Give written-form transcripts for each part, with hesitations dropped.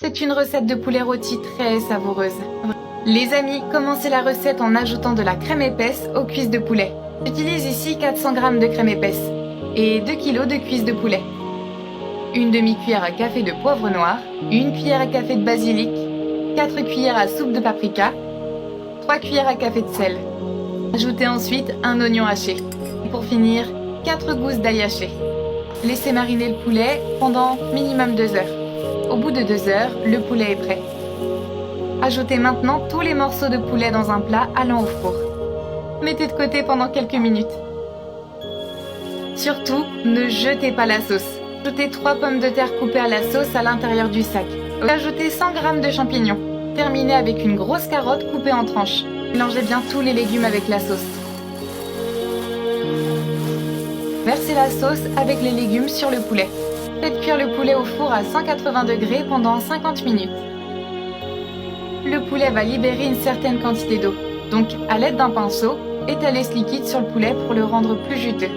C'est une recette de poulet rôti très savoureuse. Les amis, commencez la recette en ajoutant de la crème épaisse aux cuisses de poulet. J'utilise ici 400 g de crème épaisse et 2 kg de cuisses de poulet. Une demi-cuillère à café de poivre noir, une cuillère à café de basilic, 4 cuillères à soupe de paprika, 3 cuillères à café de sel. Ajoutez ensuite un oignon haché. Et pour finir, 4 gousses d'ail haché. Laissez mariner le poulet pendant minimum 2 heures. Au bout de 2 heures, le poulet est prêt. Ajoutez maintenant tous les morceaux de poulet dans un plat allant au four. Mettez de côté pendant quelques minutes. Surtout, ne jetez pas la sauce. Ajoutez 3 pommes de terre coupées à la sauce à l'intérieur du sac. Ajoutez 100 g de champignons. Terminez avec une grosse carotte coupée en tranches. Mélangez bien tous les légumes avec la sauce. Versez la sauce avec les légumes sur le poulet. Faites cuire le poulet au four à 180 degrés pendant 50 minutes. Le poulet va libérer une certaine quantité d'eau. Donc, à l'aide d'un pinceau, étalez ce liquide sur le poulet pour le rendre plus juteux.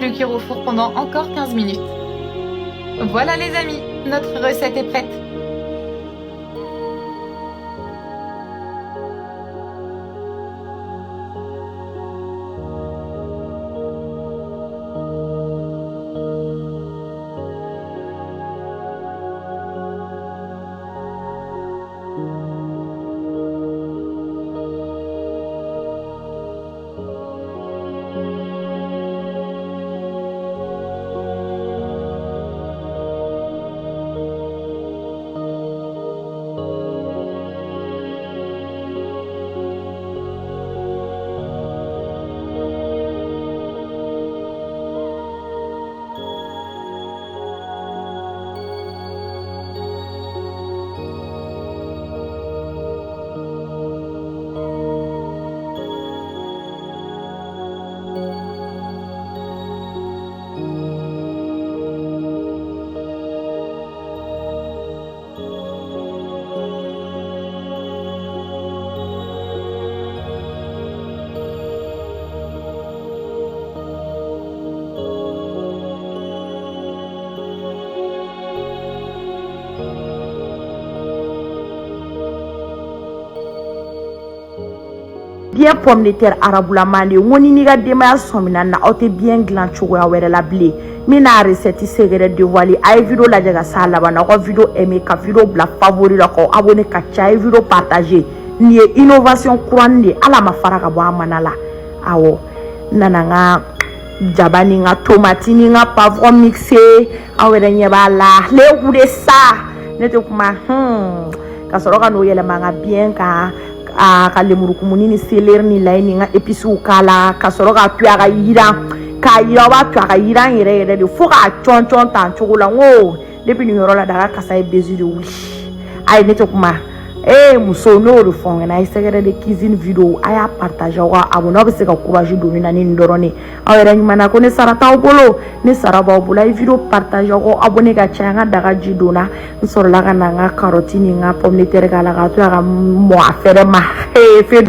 Faites-le cuire au four pendant encore 15 minutes. Voilà les amis, notre recette est prête. Bien pomme de terre arabulama de woni ni ga demaya somina na ote bien glan chogoya were la ble mina recette segere dévoilé ay vidéo la jaga sala bana ko vidéo aimer ka vidéo bla favori la ko abonné ka ay vidéo partager ni innovation courante ala ma faraka bo amanala awo nananga jabani nga tomate ni nga pavron mixé awere nyeba la le gude sa nete kuma ka soroka no yele manga bien ka ka lemuru kumuni ni seleri ni layi ni nga épices kala ka sɔrɔ ka to a ka yira ba to a ka yira yɛrɛ de fo ka cɔn tan cogo la ngo depuis ni yɔrɔ la daga kasa ye bezi de wuli ayi ne tɛ kuma muso n'o de fɔ ŋɛna ayi sɛgɛrɛ de cuisine vidéo a y'a partage aw ka abonné aw bɛ se ka courage don na ni nin dɔrɔn de aw yɛrɛ ɲuman na ko ne sara t'aw bolo ne sara b'aw bolo a ye vidéo partage aw ka abonné ka caya n ka daga ji donna n sɔrɔla ka na n ka carotte ni n ka pomme de terre k'a la ka to a ka mɔ a fɛrɛ ma fɛ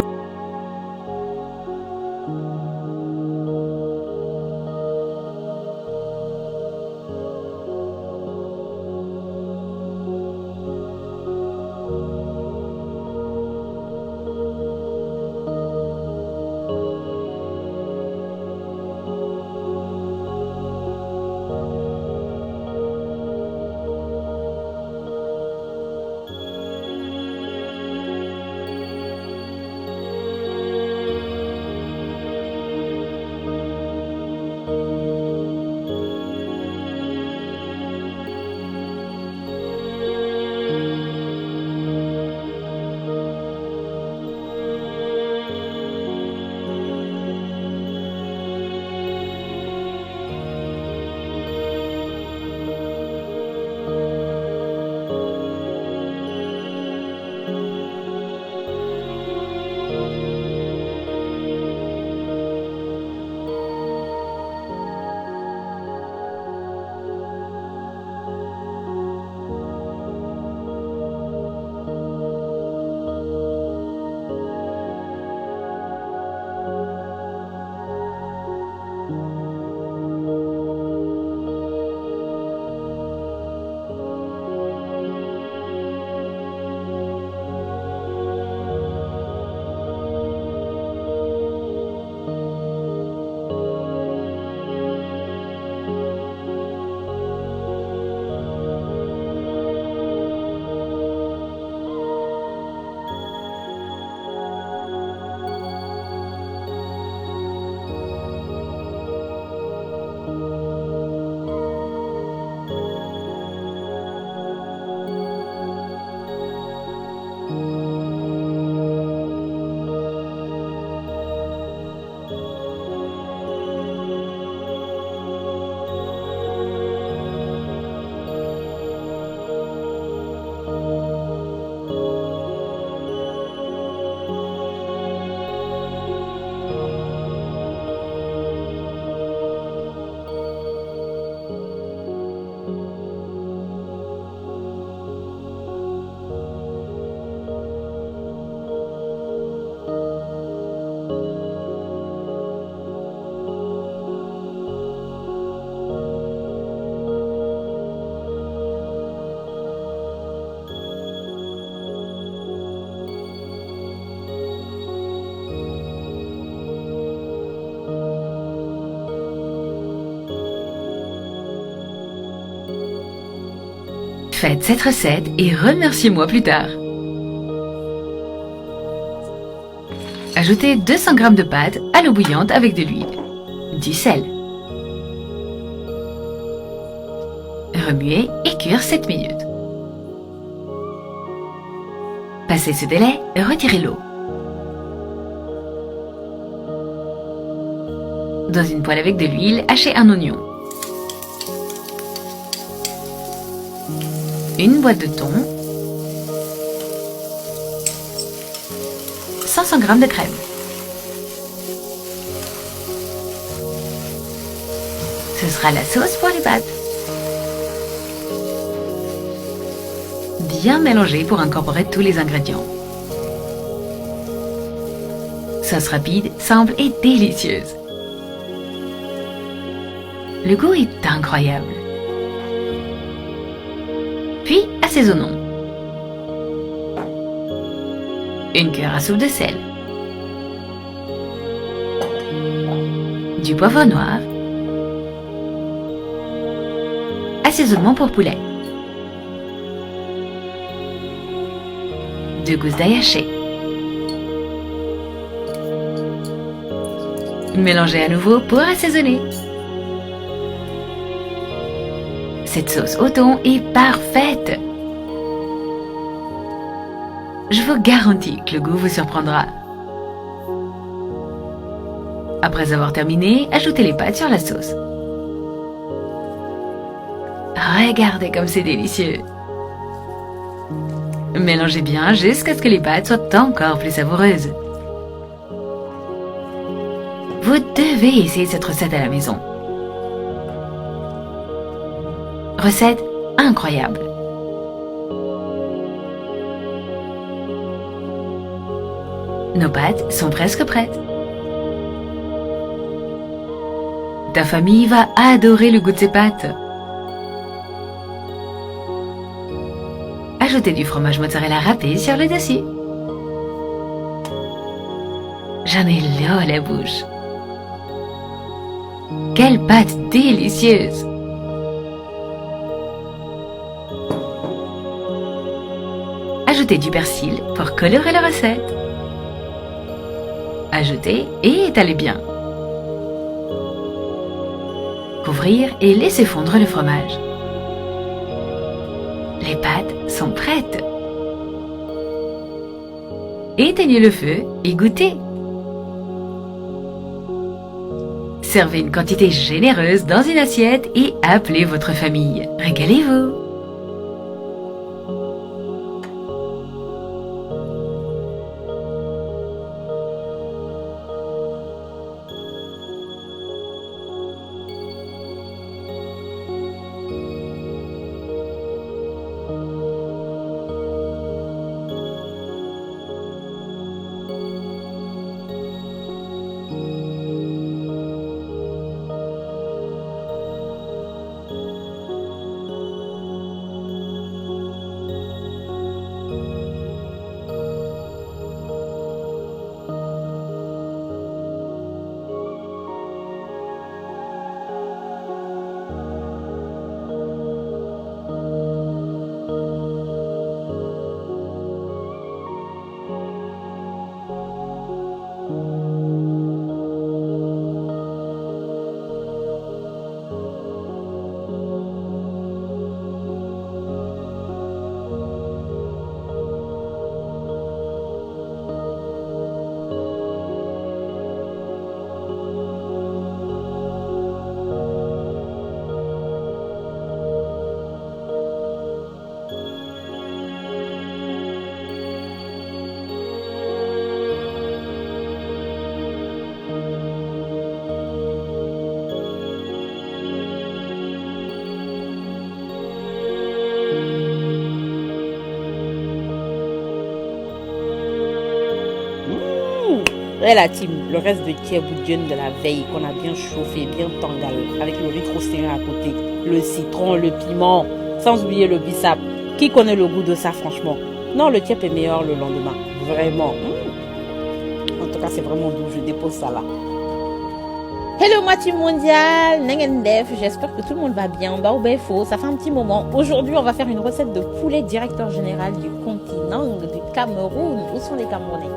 Faites cette recette et remerciez-moi plus tard. Ajoutez 200 g de pâte à l'eau bouillante avec de l'huile, du sel. Remuez et cuire 7 minutes. Passez ce délai, retirez l'eau. Dans une poêle avec de l'huile, hachez un oignon. Une boîte de thon, 500 g de crème. Ce sera la sauce pour les pâtes. Bien mélanger pour incorporer tous les ingrédients. Sauce rapide, simple et délicieuse. Le goût est incroyable. Puis, assaisonnons. Une cuillère à soupe de sel. Du poivre noir. Assaisonnement pour poulet. 2 gousses d'ail haché. Mélangez à nouveau pour assaisonner. Cette sauce au thon est parfaite. Je vous garantis que le goût vous surprendra. Après avoir terminé, ajoutez les pâtes sur la sauce. Regardez comme c'est délicieux. Mélangez bien jusqu'à ce que les pâtes soient encore plus savoureuses. Vous devez essayer cette recette à la maison. Recette incroyable. Nos pâtes sont presque prêtes. Ta famille va adorer le goût de ces pâtes. Ajoutez du fromage mozzarella râpé sur le dessus. J'en ai l'eau à la bouche. Quelle pâte délicieuse! Ajoutez du persil pour colorer la recette. Ajoutez et étalez bien. Couvrir et laisser fondre le fromage. Les pâtes sont prêtes. Éteignez le feu et goûtez. Servez une quantité généreuse dans une assiette et appelez votre famille. Régalez-vous! Et la team, le reste de Thieboudienne de la veille qu'on a bien chauffé, bien tangal, avec le riz croustillant à côté, le citron, le piment, sans oublier le bissap. Qui connaît le goût de ça, franchement? Non, le tiep est meilleur le lendemain. Vraiment. En tout cas, c'est vraiment doux. Je dépose ça là. Hello ma team mondiale, Nengendef, j'espère que tout le monde va bien. Bah, ça fait un petit moment. Aujourd'hui, on va faire une recette de poulet directeur général du continent du Cameroun. Où sont les Camerounais?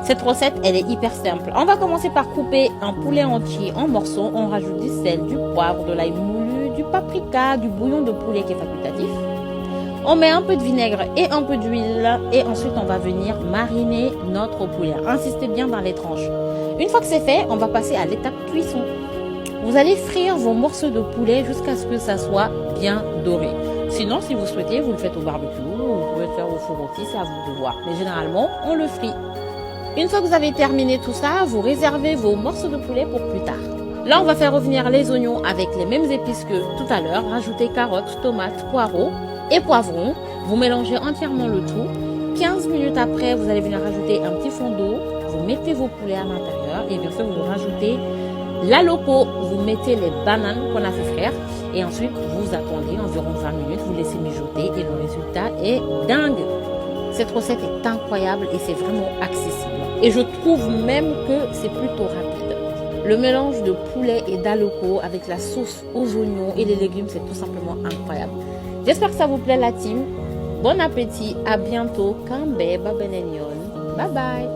Cette recette, elle est hyper simple. On va commencer par couper un poulet entier en morceaux. On rajoute du sel, du poivre, de l'ail moulu, du paprika, du bouillon de poulet qui est facultatif. On met un peu de vinaigre et un peu d'huile et ensuite on va venir mariner notre poulet. Insistez bien dans les tranches. Une fois que c'est fait, on va passer à l'étape cuisson. Vous allez frire vos morceaux de poulet jusqu'à ce que ça soit bien doré. Sinon, si vous souhaitez, vous le faites au barbecue ou vous pouvez le faire au four aussi, c'est à vous de voir. Mais généralement, on le frit. Une fois que vous avez terminé tout ça, vous réservez vos morceaux de poulet pour plus tard. Là, on va faire revenir les oignons avec les mêmes épices que tout à l'heure. Rajoutez carottes, tomates, poireaux et poivrons. Vous mélangez entièrement le tout. 15 minutes après, vous allez venir rajouter un petit fond d'eau. Vous mettez vos poulets à l'intérieur et bien sûr, vous rajoutez la loco. Vous mettez les bananes qu'on a fait frire et ensuite, vous attendez environ 20 minutes. Vous laissez mijoter et le résultat est dingue. Cette recette est incroyable et c'est vraiment accessible. Et je trouve même que c'est plutôt rapide. Le mélange de poulet et d'aloko avec la sauce aux oignons et les légumes, c'est tout simplement incroyable. J'espère que ça vous plaît la team. Bon appétit, à bientôt. Kambe, babenenion. Bye bye.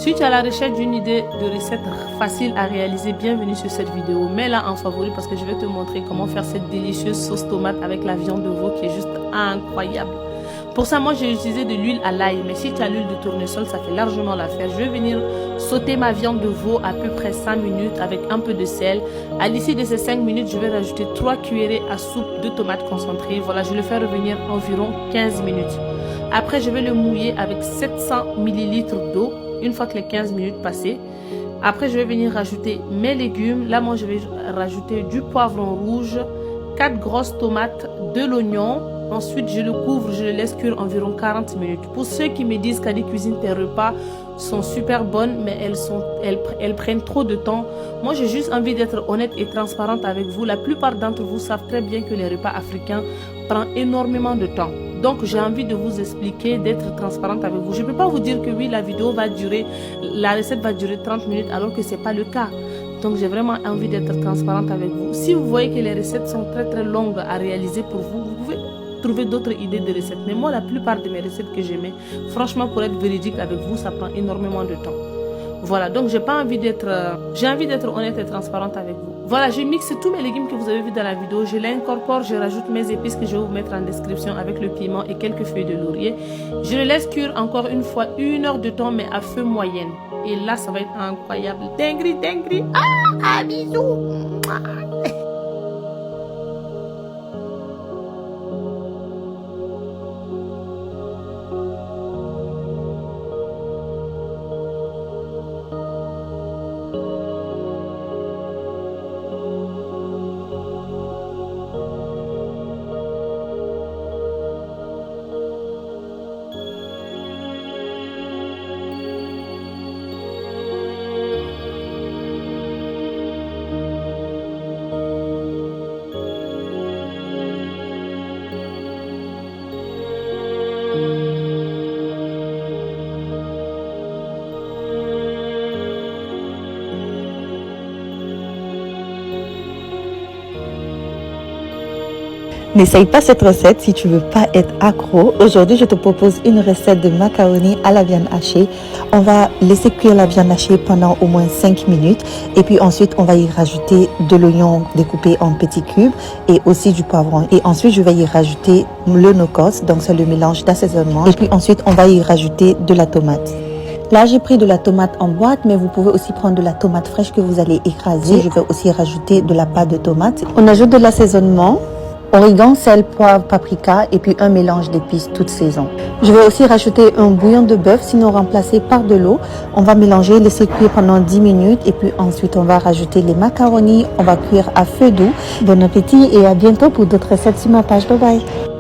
Si tu as la recherche d'une idée de recette facile à réaliser, bienvenue sur cette vidéo. Mets-la en favori parce que je vais te montrer comment faire cette délicieuse sauce tomate avec la viande de veau qui est juste incroyable. Pour ça, moi, j'ai utilisé de l'huile à l'ail. Mais si tu as l'huile de tournesol, ça fait largement l'affaire. Je vais venir sauter ma viande de veau à peu près 5 minutes avec un peu de sel. À l'issue de ces 5 minutes, je vais rajouter 3 cuillerées à soupe de tomates concentrées. Voilà, je le fais revenir environ 15 minutes. Après, je vais le mouiller avec 700 ml d'eau. Une fois que les 15 minutes passées, Après, je vais venir rajouter mes légumes. Là, moi, je vais rajouter du poivron rouge, 4 grosses tomates, de l'oignon. Ensuite, je le couvre, je le laisse cuire environ 40 minutes. Pour ceux qui me disent qu'Adi Cuisine, tes repas sont super bonnes, mais elles prennent trop de temps. Moi, j'ai juste envie d'être honnête et transparente avec vous. La plupart d'entre vous savent très bien que les repas africains prennent énormément de temps. Donc, j'ai envie de vous expliquer, d'être transparente avec vous. Je ne peux pas vous dire que oui, la recette va durer 30 minutes alors que ce n'est pas le cas. Donc, j'ai vraiment envie d'être transparente avec vous. Si vous voyez que les recettes sont très très longues à réaliser pour vous, vous pouvez trouver d'autres idées de recettes. Mais moi, la plupart de mes recettes que j'aimais, franchement, pour être véridique avec vous, ça prend énormément de temps. Voilà, donc j'ai envie d'être honnête et transparente avec vous. Voilà, je mixe tous mes légumes que vous avez vus dans la vidéo, je les incorpore, je rajoute mes épices que je vais vous mettre en description avec le piment et quelques feuilles de laurier. Je les laisse cuire encore une fois 1 heure de temps, mais à feu moyen. Et là, ça va être incroyable. Dingri, dingri. Ah, bisous. N'essaye pas cette recette si tu veux pas être accro. Aujourd'hui, je te propose une recette de macaroni à la viande hachée. On va laisser cuire la viande hachée pendant au moins 5 minutes. Et puis ensuite, on va y rajouter de l'oignon découpé en petits cubes et aussi du poivron. Et ensuite, je vais y rajouter le no-cost, donc c'est le mélange d'assaisonnement. Et puis ensuite, on va y rajouter de la tomate. Là, j'ai pris de la tomate en boîte, mais vous pouvez aussi prendre de la tomate fraîche que vous allez écraser. Je vais aussi rajouter de la pâte de tomate. On ajoute de l'assaisonnement. Origan, sel, poivre, paprika et puis un mélange d'épices toute saison. Je vais aussi rajouter un bouillon de bœuf, sinon remplacé par de l'eau. On va mélanger, laisser cuire pendant 10 minutes et puis ensuite on va rajouter les macaronis. On va cuire à feu doux. Bon appétit et à bientôt pour d'autres recettes sur ma page. Bye bye.